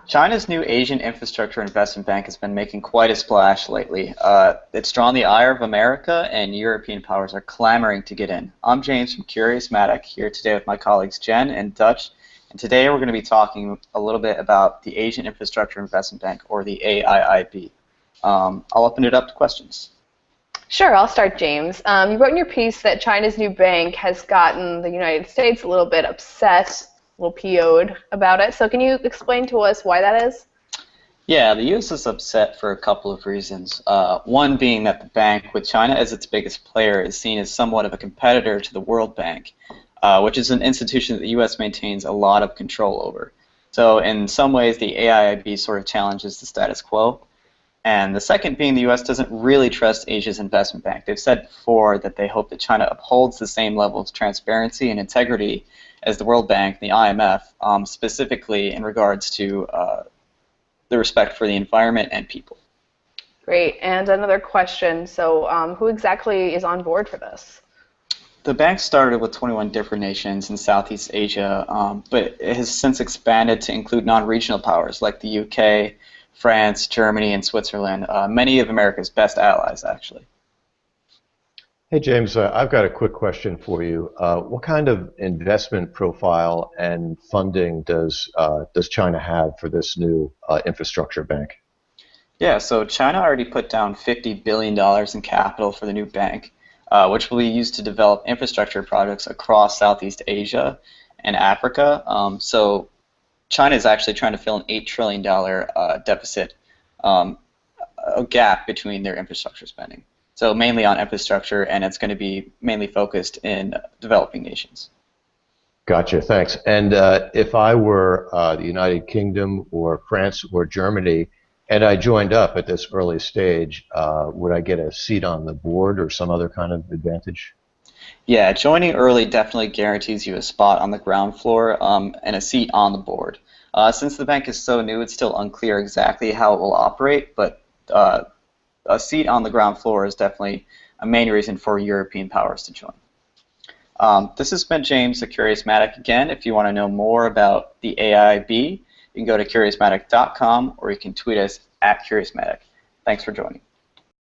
China's new Asian Infrastructure Investment Bank has been making quite a splash lately. It's drawn the ire of America, and European powers are clamoring to get in. I'm James from Curious Matic, here today with my colleagues Jen and Dutch, and today we're going to be talking a little bit about the Asian Infrastructure Investment Bank, or the AIIB. I'll open it up to questions. Sure, I'll start, James. You wrote in your piece that China's new bank has gotten the United States a little bit upset, a little PO'd about it. So can you explain to us why that is? Yeah, the U.S. is upset for a couple of reasons. One being that the bank, with China as its biggest player, is seen as somewhat of a competitor to the World Bank, which is an institution that the U.S. maintains a lot of control over. So in some ways, the AIIB sort of challenges the status quo. And the second being the U.S. doesn't really trust Asia's investment bank. They've said before that they hope that China upholds the same level of transparency and integrity as the World Bank, the IMF, specifically in regards to the respect for the environment and people. Great. And another question. So who exactly is on board for this? The bank started with 21 different nations in Southeast Asia, but it has since expanded to include non-regional powers like the UK, France, Germany, and Switzerland, many of America's best allies, actually. Hey, James, I've got a quick question for you. What kind of investment profile and funding does China have for this new infrastructure bank? Yeah, so China already put down $50 billion in capital for the new bank, which will be used to develop infrastructure projects across Southeast Asia and Africa. So China is actually trying to fill an $8 trillion deficit, a gap between their infrastructure spending. So mainly on infrastructure, and it's going to be mainly focused in developing nations. Gotcha, thanks. And if I were the United Kingdom or France or Germany, and I joined up at this early stage, would I get a seat on the board or some other kind of advantage? Yeah, joining early definitely guarantees you a spot on the ground floor and a seat on the board. Since the bank is so new, it's still unclear exactly how it will operate, but a seat on the ground floor is definitely a main reason for European powers to join. This has been James, the Curious Matic. Again, if you want to know more about the AIIB, you can go to curiousmatic.com or you can tweet us at CuriousMatic. Thanks for joining.